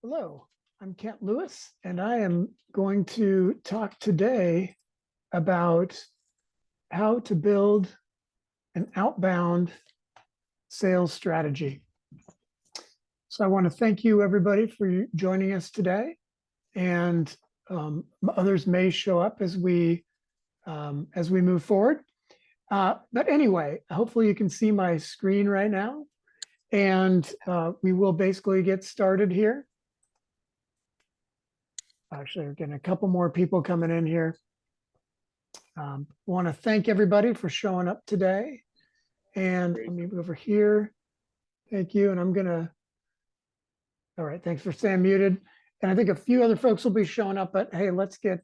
Hello, I'm Kent Lewis, and I am going to talk today about how to build an outbound sales strategy. So I want to thank you, everybody, for joining us today, and others may show up as we move forward. But anyway, hopefully you can see my screen right now, and we will basically get started here. Actually, we're getting a couple more people coming in here. Want to thank everybody for showing up today. And let me move over here. Thank you. And I'm gonna. All right. Thanks for staying muted. And I think a few other folks will be showing up. But hey, let's get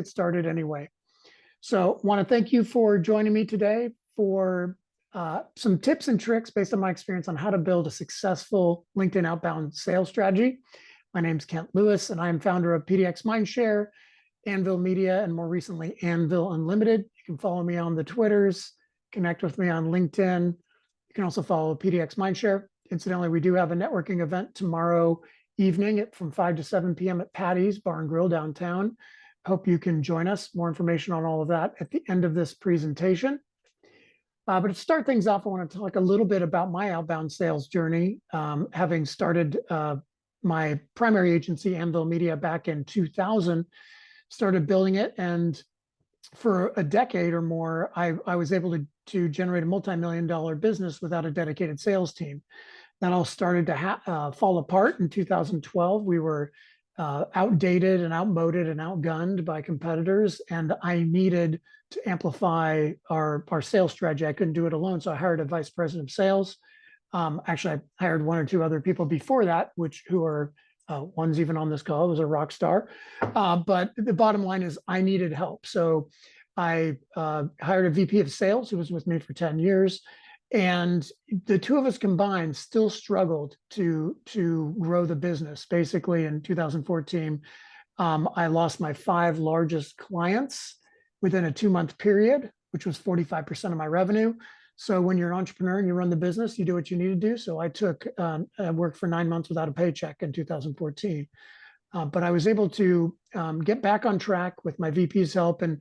started anyway. So, want to thank you for joining me today for some tips and tricks based on my experience on how to build a successful LinkedIn outbound sales strategy. My name is Kent Lewis, and I am founder of pdxMindShare, Anvil Media, and more recently, Anvil Unlimited. You can follow me on the Twitters, connect with me on LinkedIn. You can also follow pdxMindShare. Incidentally, we do have a networking event tomorrow evening from 5 to 7 p.m. at Patty's Bar and Grill downtown. Hope you can join us. More information on all of that at the end of this presentation. But to start things off, I want to talk a little bit about my outbound sales journey, having started my primary agency, Anvil Media, back in 2000, started building it. And for a decade or more, I was able to generate a multi-million-dollar business without a dedicated sales team. That all started to fall apart in 2012. We were outdated and outmoded and outgunned by competitors. And I needed to amplify our sales strategy. I couldn't do it alone. So I hired a vice president of sales. Actually, I hired one or two other people before that, who are one's even on this call. It was a rock star. But the bottom line is I needed help. So I hired a VP of sales who was with me for 10 years. And the two of us combined still struggled to grow the business. Basically, in 2014, I lost my 5 largest clients within a 2-month period, which was 45% of my revenue. So when you're an entrepreneur and you run the business, you do what you need to do. So I worked for 9 months without a paycheck in 2014. But I was able to get back on track with my VP's help, and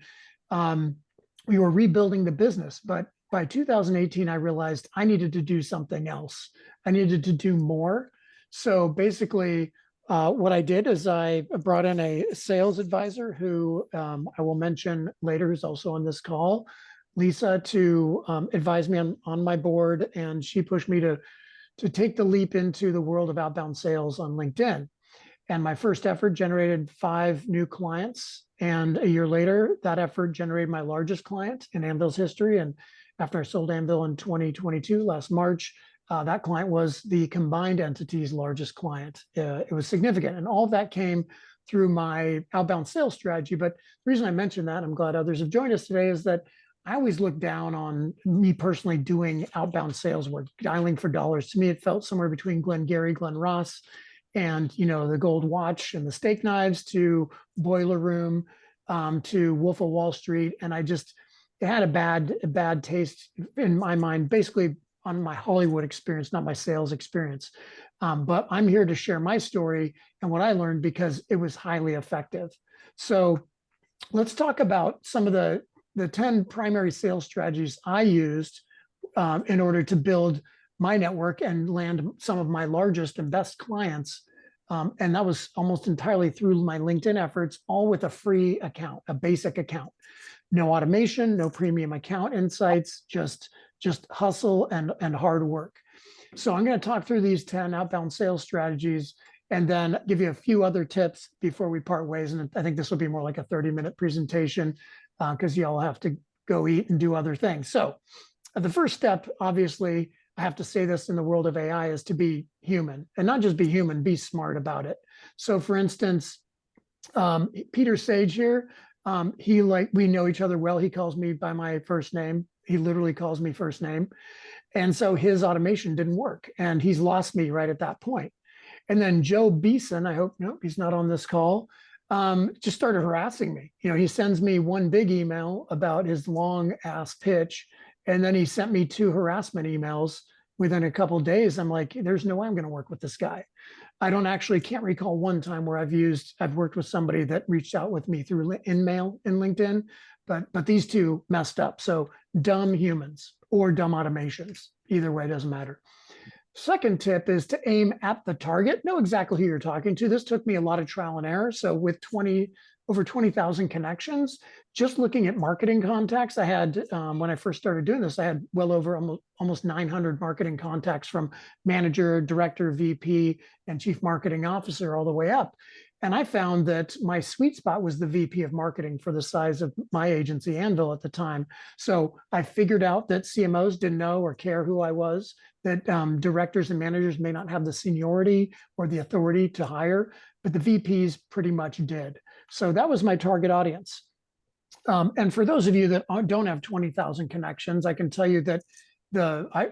we were rebuilding the business. But by 2018, I realized I needed to do something else. I needed to do more. So basically, what I did is I brought in a sales advisor who I will mention later, who's also on this call, Lisa, to advise me on my board. And she pushed me to take the leap into the world of outbound sales on LinkedIn. And my first effort generated 5 new clients. And a year later, that effort generated my largest client in Anvil's history. And after I sold Anvil in 2022, last March, that client was the combined entity's largest client. It was significant. And all of that came through my outbound sales strategy. But the reason I mentioned that, I'm glad others have joined us today, is that I always looked down on me personally doing outbound sales work, dialing for dollars. To me, it felt somewhere between Glengarry, Glen Ross, and the gold watch and the steak knives, to Boiler Room, to Wolf of Wall Street. And it had a bad taste in my mind, basically on my Hollywood experience, not my sales experience. But I'm here to share my story and what I learned, because it was highly effective. So let's talk about some of the 10 primary sales strategies I used in order to build my network and land some of my largest and best clients. And that was almost entirely through my LinkedIn efforts, all with a free account, a basic account. No automation, no premium account insights, just hustle and hard work. So I'm going to talk through these 10 outbound sales strategies and then give you a few other tips before we part ways. And I think this will be more like a 30-minute presentation because you all have to go eat and do other things. So the first step, obviously, I have to say this in the world of AI, is to be human, and not just be human, be smart about it. So for instance, Peter Sage here, we know each other well. He calls me by my first name. He literally calls me first name. And so his automation didn't work, and he's lost me right at that point. And then Joe Beeson, nope, he's not on this call, just started harassing me. He sends me one big email about his long ass pitch, and then he sent me 2 harassment emails within a couple of days. I'm like, there's no way I'm going to work with this guy. I can't recall one time where I've worked with somebody that reached out with me through InMail in LinkedIn, but these two messed up. So dumb humans or dumb automations, either way, doesn't matter. Second tip is to aim at the target. Know exactly who you're talking to. This took me a lot of trial and error. So with over 20,000 connections, just looking at marketing contacts, I had, when I first started doing this, I had well over almost 900 marketing contacts from manager, director, VP, and chief marketing officer all the way up. And I found that my sweet spot was the VP of marketing for the size of my agency, Anvil, at the time. So I figured out that CMOs didn't know or care who I was, that directors and managers may not have the seniority or the authority to hire, but the VPs pretty much did. So that was my target audience. And for those of you that don't have 20,000 connections, I can tell you that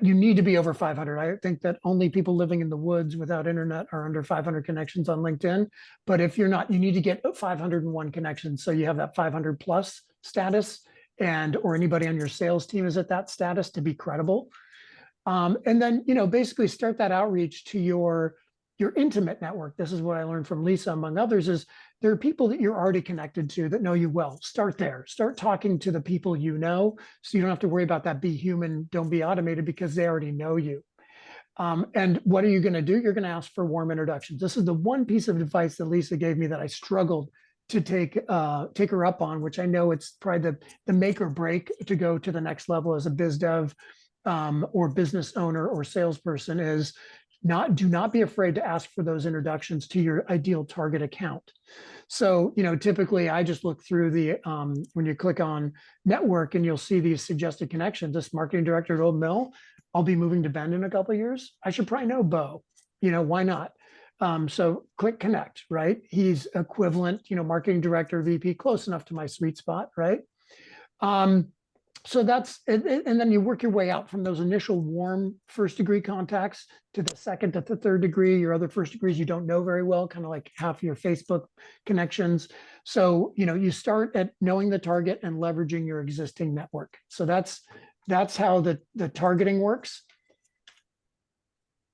you need to be over 500. I think that only people living in the woods without internet are under 500 connections on LinkedIn. But if you're not, you need to get 501 connections. So you have that 500 plus status, or anybody on your sales team is at that status to be credible. And then, basically start that outreach to your intimate network. This is what I learned from Lisa, among others, is there are people that you're already connected to that know you well. Start there. Start talking to the people you know, so you don't have to worry about that be human, don't be automated, because they already know you. And what are you going to do? You're going to ask for warm introductions. This is the one piece of advice that Lisa gave me that I struggled to take her up on, which I know it's probably the make or break to go to the next level as a biz dev or business owner or salesperson, is do not be afraid to ask for those introductions to your ideal target account. So, typically I just look through when you click on network and you'll see these suggested connections. This marketing director at Old Mill, I'll be moving to Bend in a couple of years. I should probably know Bo, why not? So click connect, right? He's equivalent, marketing director, VP, close enough to my sweet spot, right? So and then you work your way out from those initial warm first degree contacts to the second to the third degree, your other first degrees you don't know very well, kind of like half your Facebook connections. So, you start at knowing the target and leveraging your existing network. So that's how the targeting works.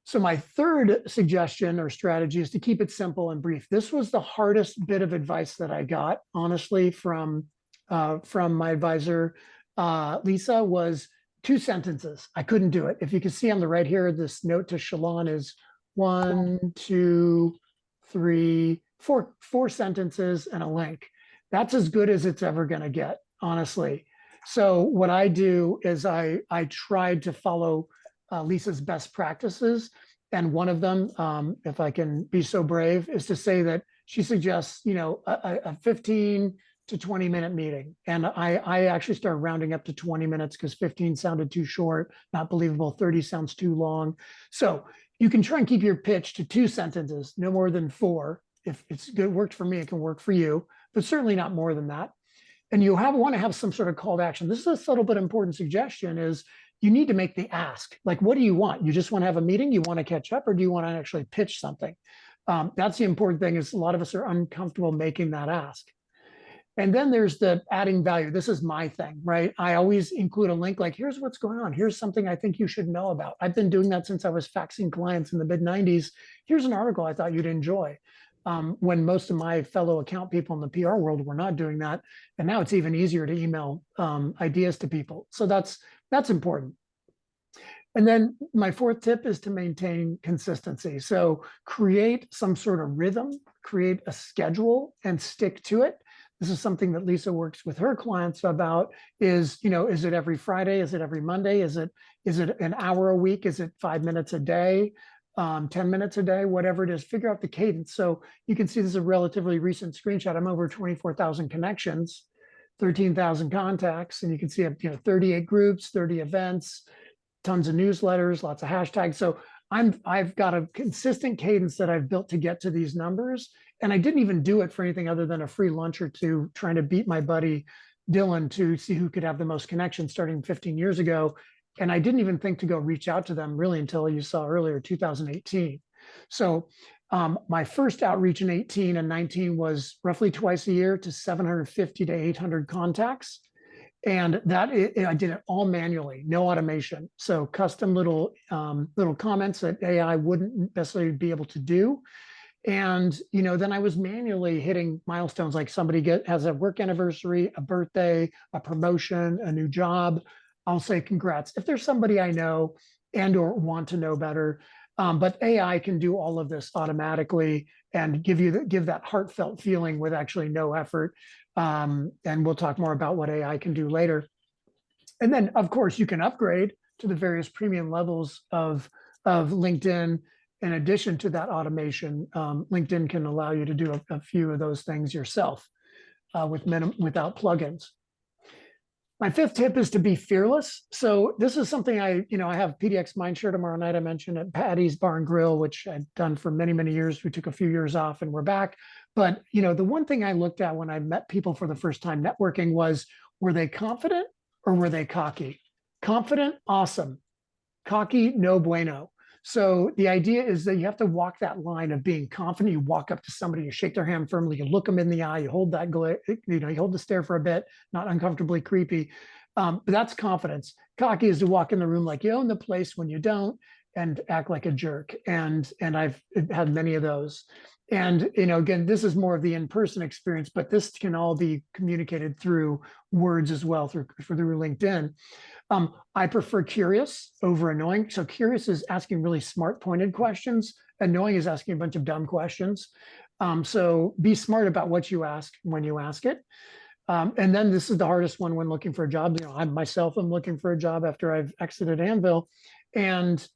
So my third suggestion or strategy is to keep it simple and brief. This was the hardest bit of advice that I got, honestly, from my advisor, Lisa, was 2 sentences. I couldn't do it. If you can see on the right here, this note to Shalon is 1, 2, 3, 4 sentences and a link. That's as good as it's ever going to get, honestly. So what I do is I tried to follow Lisa's best practices. And one of them, if I can be so brave, is to say that she suggests, a 15 to 20-minute meeting. And I actually started rounding up to 20 minutes because 15 sounded too short, not believable. 30 sounds too long. So you can try and keep your pitch to 2 sentences, no more than 4. If it's good, worked for me, it can work for you, but certainly not more than that. And you want to have some sort of call to action. This is a subtle but important suggestion, is you need to make the ask. Like, what do you want? You just want to have a meeting? You want to catch up? Or do you want to actually pitch something? That's the important thing, is a lot of us are uncomfortable making that ask. And then there's the adding value. This is my thing, right? I always include a link like, here's what's going on. Here's something I think you should know about. I've been doing that since I was faxing clients in the mid-90s. Here's an article I thought you'd enjoy. When most of my fellow account people in the PR world were not doing that. And now it's even easier to email ideas to people. So that's important. And then my 4th tip is to maintain consistency. So create some sort of rhythm, create a schedule, and stick to it. This is something that Lisa works with her clients about, is it every Friday? Is it every Monday? Is it an hour a week? Is it 5 minutes a day? 10 minutes a day, whatever it is, figure out the cadence. So you can see this is a relatively recent screenshot. I'm over 24,000 connections, 13,000 contacts, and you can see 38 groups, 30 events, tons of newsletters, lots of hashtags. So I've got a consistent cadence that I've built to get to these numbers. And I didn't even do it for anything other than a free lunch or two, trying to beat my buddy Dylan to see who could have the most connections starting 15 years ago. And I didn't even think to go reach out to them really until you saw earlier, 2018. So my first outreach in 18 and 19 was roughly twice a year to 750 to 800 contacts. And I did it all manually, no automation. So custom little comments that AI wouldn't necessarily be able to do. And, then I was manually hitting milestones, like somebody has a work anniversary, a birthday, a promotion, a new job. I'll say congrats. If there's somebody I know and or want to know better, but AI can do all of this automatically and give that heartfelt feeling with actually no effort. And we'll talk more about what AI can do later. And then, of course, you can upgrade to the various premium levels of LinkedIn. In addition to that automation, LinkedIn can allow you to do a few of those things yourself without plugins. My fifth tip is to be fearless. So this is something I have pdxMindShare tomorrow night. I mentioned at Patty's Bar and Grill, which I've done for many, many years. We took a few years off and we're back. But the one thing I looked at when I met people for the first time networking was, were they confident or were they cocky? Confident, awesome. Cocky, no bueno. So the idea is that you have to walk that line of being confident. You walk up to somebody, you shake their hand firmly, you look them in the eye, you hold that you hold the stare for a bit, not uncomfortably creepy. But that's confidence. Cocky is to walk in the room like you own the place when you don't, and act like a jerk. And I've had many of those. And again, this is more of the in-person experience, but this can all be communicated through words as well, through LinkedIn. I prefer curious over annoying. So curious is asking really smart, pointed questions. Annoying is asking a bunch of dumb questions. So be smart about what you ask when you ask it. And then this is the hardest one when looking for a job. I myself am looking for a job after I've exited Anvil, and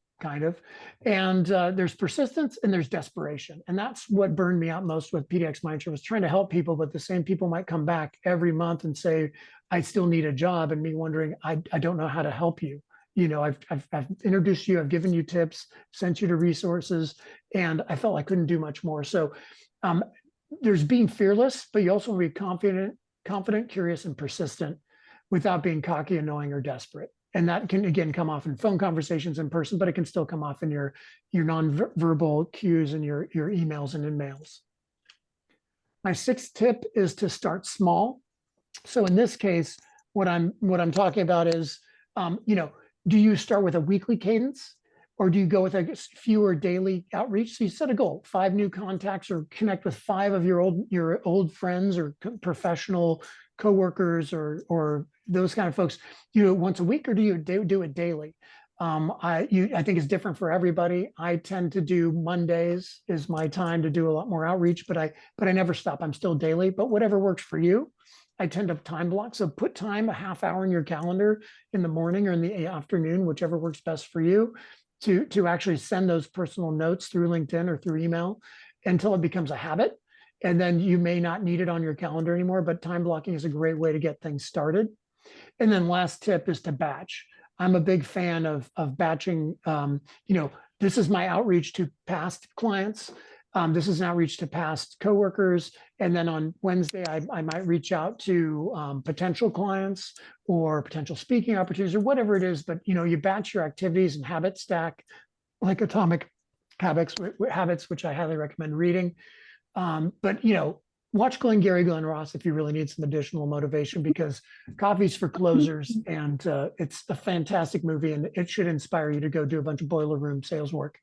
there's persistence and there's desperation. And that's what burned me out most with PDxMindShare, was trying to help people, but the same people might come back every month and say, I still need a job, and me wondering, I don't know how to help you. I've introduced you, I've given you tips, sent you to resources, and I felt I couldn't do much more. So there's being fearless, but you also want to be confident, curious, and persistent without being cocky, annoying, or desperate. And that can, again, come off in phone conversations in person, but it can still come off in your nonverbal cues and your emails and in-mails. My sixth tip is to start small. So in this case, what I'm talking about is, do you start with a weekly cadence, or do you go with a fewer daily outreach? So you set a goal: 5 new contacts, or connect with 5 of your old friends or professional coworkers or those kind of folks. Do you do it once a week, or do you do it daily? I think it's different for everybody. I tend to do Mondays is my time to do a lot more outreach, but I never stop. I'm still daily, but whatever works for you. I tend to time block. So put time, a half hour in your calendar in the morning or in the afternoon, whichever works best for you, to actually send those personal notes through LinkedIn or through email until it becomes a habit. And then you may not need it on your calendar anymore, but time blocking is a great way to get things started. And then last tip is to batch. I'm a big fan of batching. This is my outreach to past clients. This is an outreach to past coworkers. And then on Wednesday, I might reach out to potential clients or potential speaking opportunities or whatever it is. But, you batch your activities and habit stack, like Atomic Habits, which I highly recommend reading. But, watch Glenn Ross if you really need some additional motivation, because Coffee's for Closers, and it's a fantastic movie, and it should inspire you to go do a bunch of boiler room sales work.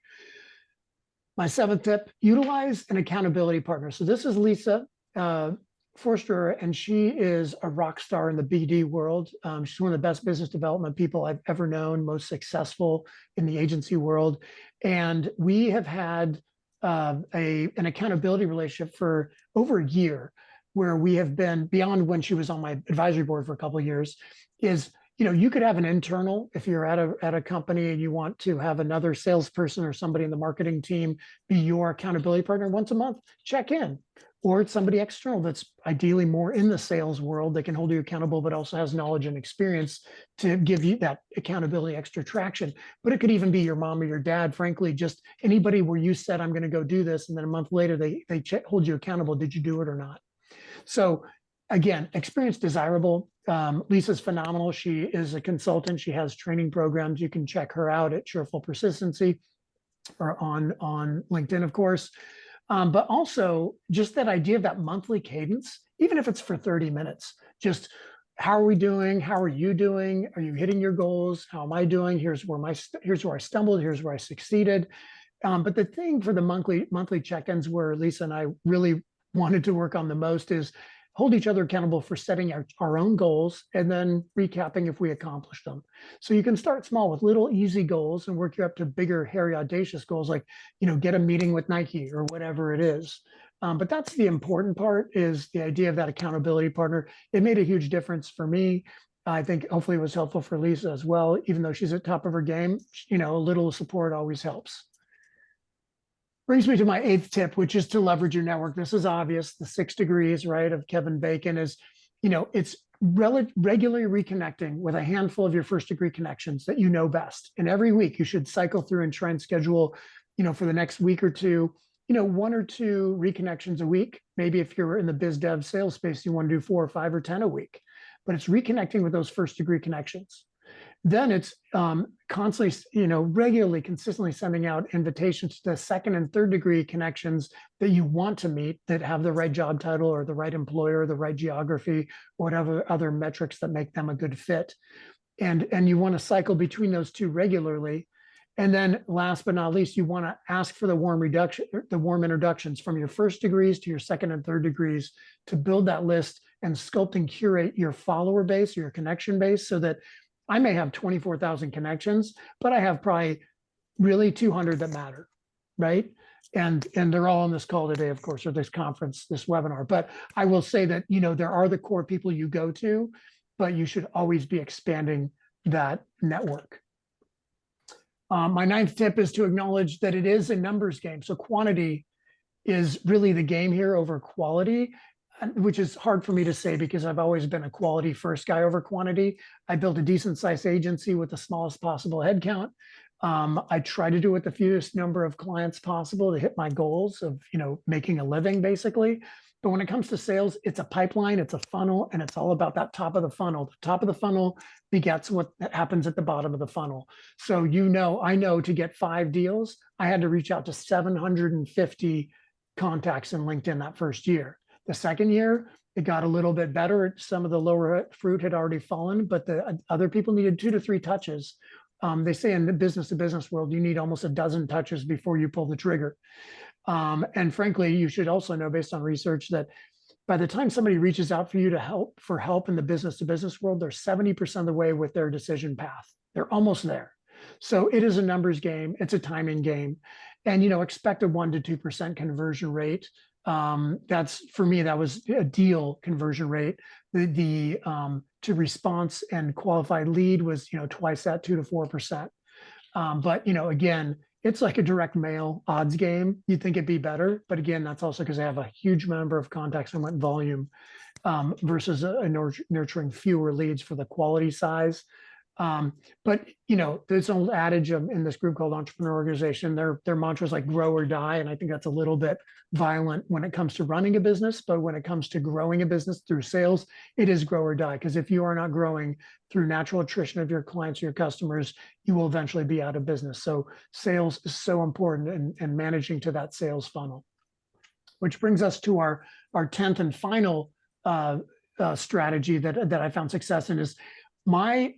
My 7th tip: utilize an accountability partner. So this is Lisa Forster, and she is a rock star in the BD world. She's one of the best business development people I've ever known, most successful in the agency world. And we have had an accountability relationship for over a year, where we have been beyond when she was on my advisory board for a couple of years. You could have an internal, if you're at a company and you want to have another salesperson or somebody in the marketing team be your accountability partner once a month, check in. Or it's somebody external that's ideally more in the sales world that can hold you accountable, but also has knowledge and experience to give you that accountability, extra traction. But it could even be your mom or your dad, frankly, just anybody where you said, I'm going to go do this, and then a month later they hold you accountable. Did you do it or not? So again, experience desirable. Lisa's phenomenal. She is a consultant. She has training programs. You can check her out at Cheerful Persistency or on LinkedIn, of course. But also just that idea of that monthly cadence, even if it's for 30 minutes, just how are we doing? How are you doing? Are you hitting your goals? How am I doing? Here's where I stumbled. Here's where I succeeded. But the thing for the monthly check-ins where Lisa and I really wanted to work on the most is hold each other accountable for setting our own goals and then recapping if we accomplish them. So you can start small with little easy goals and work you up to bigger, hairy, audacious goals like, get a meeting with Nike or whatever it is. But that's the important part, is the idea of that accountability partner. It made a huge difference for me. I think hopefully it was helpful for Lisa as well. Even though she's at top of her game, a little support always helps. Brings me to my 8th tip, which is to leverage your network. This is obvious. The 6 degrees, right, of Kevin Bacon is, it's regularly reconnecting with a handful of your first degree connections that you know best. And every week you should cycle through and try and schedule, for the next week or two, 1 or 2 reconnections a week. Maybe if you're in the biz dev sales space, you want to do 4 or 5 or 10 a week. But it's reconnecting with those first degree connections. Then it's constantly, regularly, consistently sending out invitations to the 2nd and 3rd degree connections that you want to meet, that have the right job title or the right employer, the right geography, or whatever other metrics that make them a good fit. And you want to cycle between those 2 regularly. And then last but not least, you want to ask for the warm introductions from your first degrees to your 2nd and 3rd degrees to build that list and sculpt and curate your follower base, your connection base, so that I may have 24,000 connections, but I have probably really 200 that matter, right? And they're all on this call today, of course, or this conference, this webinar. But I will say that, there are the core people you go to, but you should always be expanding that network. My 9th tip is to acknowledge that it is a numbers game. So quantity is really the game here over quality, which is hard for me to say because I've always been a quality first guy over quantity. I built a decent sized agency with the smallest possible headcount. I try to do with the fewest number of clients possible to hit my goals of, making a living basically. But when it comes to sales, it's a pipeline, it's a funnel, and it's all about that top of the funnel. The top of the funnel begets what happens at the bottom of the funnel. So, I know to get 5 deals, I had to reach out to 750 contacts in LinkedIn that first year. The second year, it got a little bit better. Some of the lower fruit had already fallen, but the other people needed 2 to 3 touches. They say in the business to business world, you need almost a dozen touches before you pull the trigger. And frankly, you should also know, based on research, that by the time somebody reaches out for you for help in the business to business world, they're 70% of the way with their decision path. They're almost there. So it is a numbers game. It's a timing game. And, expect a 1 to 2% conversion rate. That's, for me, that was a deal conversion rate. The to response and qualified lead was, twice that, 2 to 4%. But, again, it's like a direct mail odds game. You'd think it'd be better, but again, that's also because I have a huge number of contacts and went volume versus nurturing fewer leads for the quality size. But there's an old adage in this group called Entrepreneur Organization. Their mantra is like grow or die, and I think that's a little bit violent when it comes to running a business. But when it comes to growing a business through sales, it is grow or die. Because if you are not growing through natural attrition of your clients or your customers, you will eventually be out of business. So sales is so important, and managing to that sales funnel. Which brings us to our 10th and final strategy that I found success in is my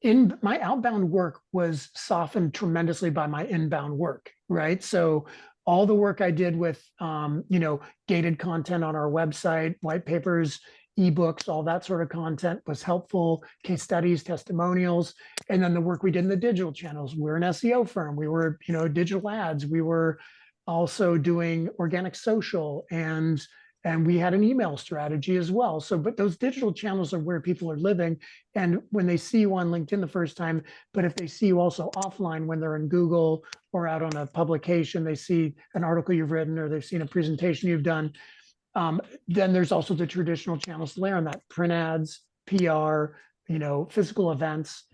outbound work was softened tremendously by my inbound work, right? So all the work I did with, gated content on our website, white papers, ebooks, all that sort of content was helpful, case studies, testimonials. And then the work we did in the digital channels. We're an SEO firm. We were, digital ads. We were also doing organic social, and we had an email strategy as well. So, but those digital channels are where people are living. And when they see you on LinkedIn the first time, but if they see you also offline, when they're in Google or out on a publication, they see an article you've written or they've seen a presentation you've done, then there's also the traditional channels to layer on that: print ads, PR, physical events.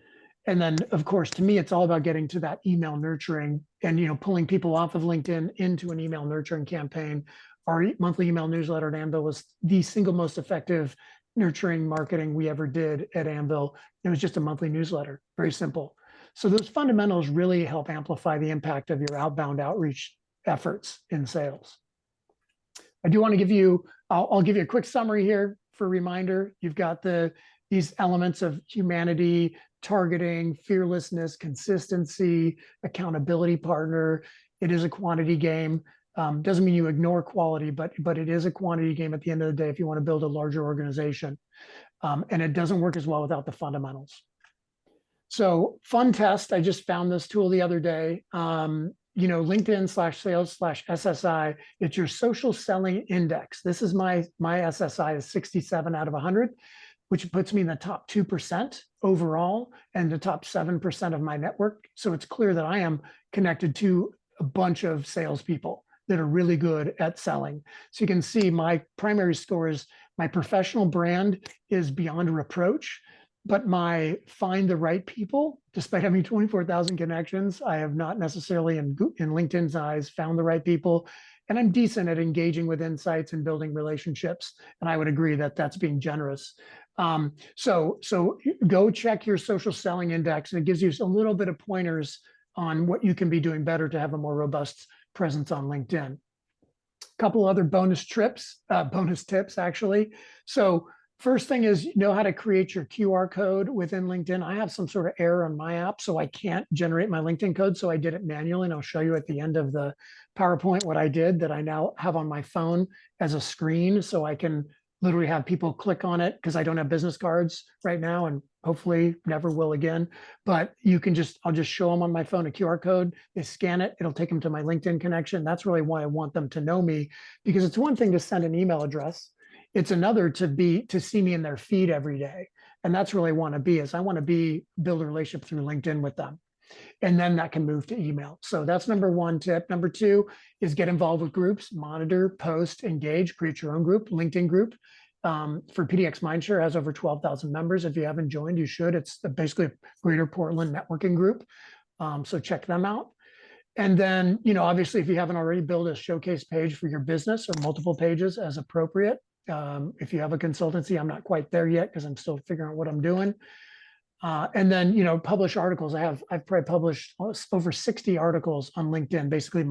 And then, of course, to me, it's all about getting to that email nurturing and, pulling people off of LinkedIn into an email nurturing campaign. Our monthly email newsletter at Anvil was the single most effective nurturing marketing we ever did at Anvil. It was just a monthly newsletter, very simple. So those fundamentals really help amplify the impact of your outbound outreach efforts in sales. I do want to give you, I'll give you a quick summary here for a reminder. You've got these elements of humanity, targeting, fearlessness, consistency, accountability partner. It is a quantity game. Doesn't mean you ignore quality, but it is a quantity game at the end of the day if you want to build a larger organization. And it doesn't work as well without the fundamentals. So fun test, I just found this tool the other day. LinkedIn/sales/SSI, it's your social selling index. This is my SSI is 67 out of 100, which puts me in the top 2% overall and the top 7% of my network. So it's clear that I am connected to a bunch of salespeople that are really good at selling. So you can see my primary score is my professional brand is beyond reproach, but my find the right people, despite having 24,000 connections, I have not necessarily in LinkedIn's eyes found the right people. And I'm decent at engaging with insights and building relationships. And I would agree that that's being generous. So go check your social selling index, and it gives you a little bit of pointers on what you can be doing better to have a more robust presence on LinkedIn. A couple other bonus tips, actually. So first thing is know how to create your QR code within LinkedIn. I have some sort of error on my app, so I can't generate my LinkedIn code. So I did it manually, and I'll show you at the end of the PowerPoint what I did that I now have on my phone as a screen, so I can literally have people click on it because I don't have business cards right now and hopefully never will again. But you can I'll just show them on my phone a QR code. They scan it, it'll take them to my LinkedIn connection. That's really why I want them to know me, because it's one thing to send an email address. It's another to see me in their feed every day. And that's really want to be is I want to build a relationship through LinkedIn with them. And then that can move to email. So that's number one tip. Number two is get involved with groups, monitor, post, engage, create your own group, LinkedIn group. For pdxMindShare has over 12,000 members. If you haven't joined, you should. It's basically a Greater Portland networking group. So check them out. And then, obviously, if you haven't already, build a showcase page for your business or multiple pages as appropriate. If you have a consultancy, I'm not quite there yet because I'm still figuring out what I'm doing. And then, publish articles. I've probably published over 60 articles on LinkedIn, basically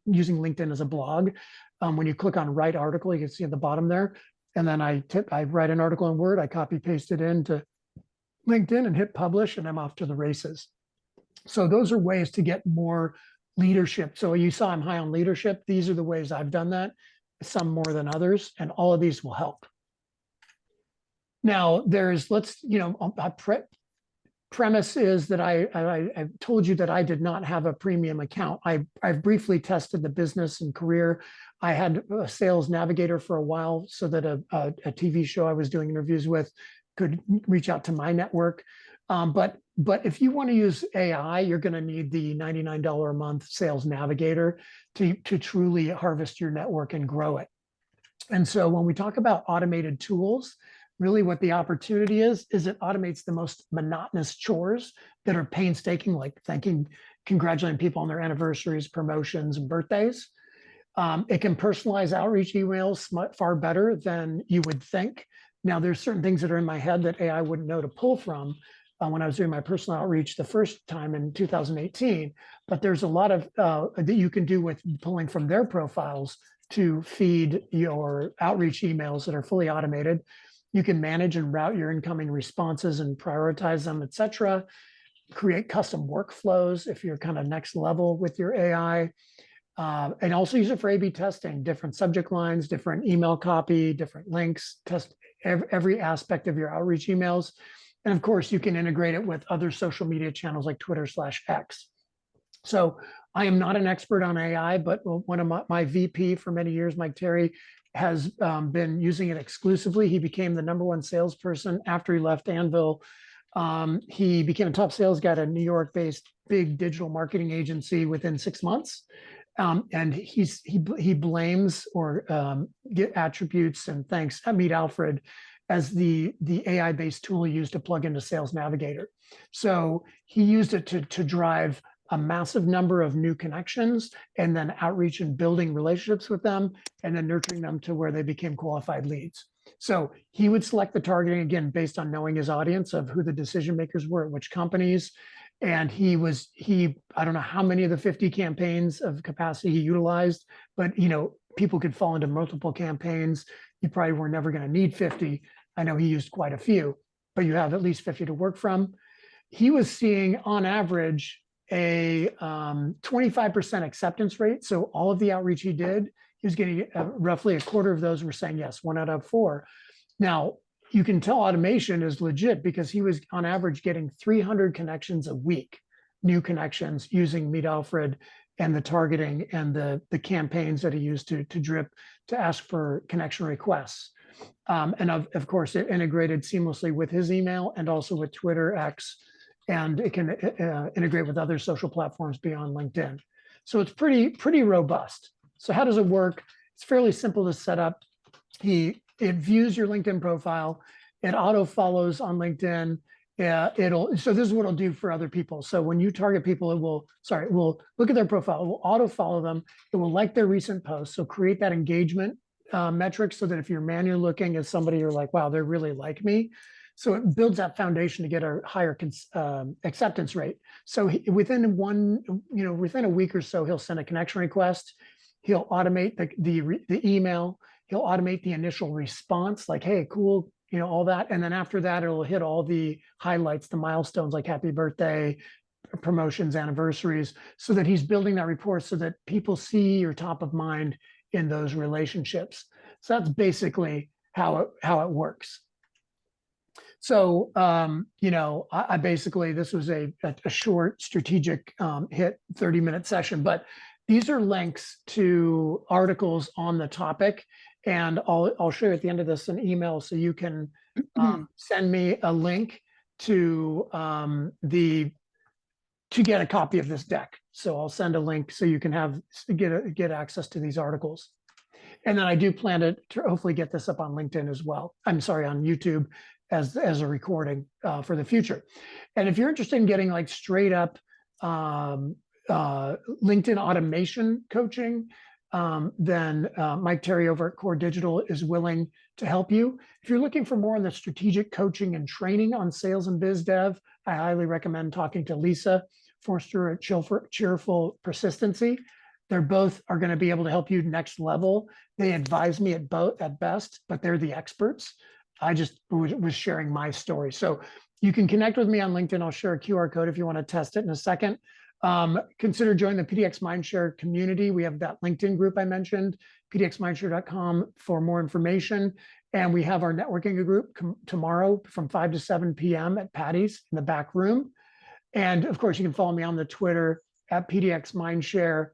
using LinkedIn as a blog. When you click on write article, you can see at the bottom there. And then I write an article in Word, I copy paste it into LinkedIn and hit publish, and I'm off to the races. So those are ways to get more leadership. So you saw I'm high on leadership. These are the ways I've done that, some more than others, and all of these will help. Now premise is that I told you that I did not have a premium account. I've briefly tested the business and career. I had a sales navigator for a while so that a TV show I was doing interviews with could reach out to my network. But if you want to use AI, you're going to need the $99 a month sales navigator to truly harvest your network and grow it. And so when we talk about automated tools, really what the opportunity is it automates the most monotonous chores that are painstaking, like congratulating people on their anniversaries, promotions, and birthdays. It can personalize outreach emails far better than you would think. Now, there's certain things that are in my head that AI wouldn't know to pull from when I was doing my personal outreach the first time in 2018. But there's a lot of that you can do with pulling from their profiles to feed your outreach emails that are fully automated. You can manage and route your incoming responses and prioritize them, et cetera. Create custom workflows if you're kind of next level with your AI. And also use it for A/B testing, different subject lines, different email copy, different links, test every aspect of your outreach emails. And of course, you can integrate it with other social media channels like Twitter/X. So I am not an expert on AI, but one of my VP for many years, Mike Terry, has been using it exclusively. He became the #1 salesperson after he left Anvil. He became a top sales guy at a New York-based big digital marketing agency within 6 months. And he blames or get attributes and thanks Meet Alfred as the AI-based tool he used to plug into Sales Navigator. So he used it to drive a massive number of new connections and then outreach and building relationships with them and then nurturing them to where they became qualified leads. So he would select the targeting, again, based on knowing his audience of who the decision makers were at which companies. And I don't know how many of the 50 campaigns of capacity he utilized, but people could fall into multiple campaigns. You probably were never going to need 50. I know he used quite a few, but you have at least 50 to work from. He was seeing on average a 25% acceptance rate. So all of the outreach he did, he was getting roughly a quarter of those were saying yes, 1 out of 4. Now, you can tell automation is legit because he was on average getting 300 connections a week, new connections using Meet Alfred and the targeting and the campaigns that he used to drip to ask for connection requests. And of course, it integrated seamlessly with his email and also with Twitter, X, and it can integrate with other social platforms beyond LinkedIn. So it's pretty robust. So how does it work? It's fairly simple to set up. It views your LinkedIn profile. It auto follows on LinkedIn. So this is what it'll do for other people. So when you target people, it will look at their profile. It will auto follow them. It will like their recent posts. So create that engagement metric so that if you're manually looking at somebody, you're like, wow, they really like me. So it builds that foundation to get a higher acceptance rate. So within a week or so, he'll send a connection request. He'll automate the email. He'll automate the initial response, like, hey, cool, all that. And then after that, it'll hit all the highlights, the milestones like happy birthday, promotions, anniversaries, so that he's building that rapport so that people see you're top of mind in those relationships. So that's basically how it works. So, I basically, this was a short strategic hit 30-minute session, but these are links to articles on the topic. And I'll show you at the end of this an email so you can send me a link to get a copy of this deck. So I'll send a link so you can get access to these articles. And then I do plan to hopefully get this up on LinkedIn as well. I'm sorry, on YouTube as a recording for the future. And if you're interested in getting like straight up LinkedIn automation coaching, then Mike Terry over at Core Digital is willing to help you. If you're looking for more on the strategic coaching and training on sales and biz dev, I highly recommend talking to Lisa Forster at Cheerful Persistency. They're both are going to be able to help you next level. They advise me at best, but they're the experts. I just was sharing my story. So you can connect with me on LinkedIn. I'll share a QR code if you want to test it in a second. Consider joining the pdxMindShare community. We have that LinkedIn group I mentioned, pdxMindShare.com for more information. And we have our networking group tomorrow from 5 to 7 p.m. at Patty's in the back room. And of course, you can follow me on the Twitter at pdxMindShare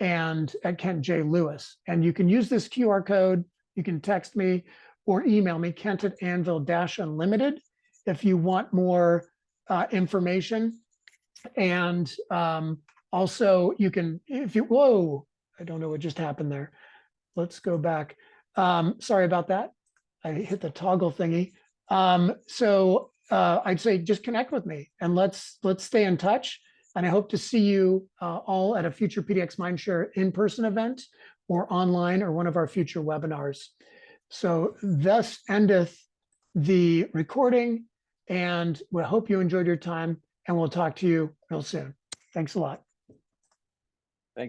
and at Kent J. Lewis. And you can use this QR code. You can text me or email me, Kent@Anvil-Unlimited, if you want more information. And also you can, whoa, I don't know what just happened there. Let's go back. Sorry about that. I hit the toggle thingy. I'd say just connect with me and let's stay in touch. And I hope to see you all at a future pdxMindShare in-person event or online or one of our future webinars. So thus endeth the recording, and we hope you enjoyed your time, and we'll talk to you real soon. Thanks a lot.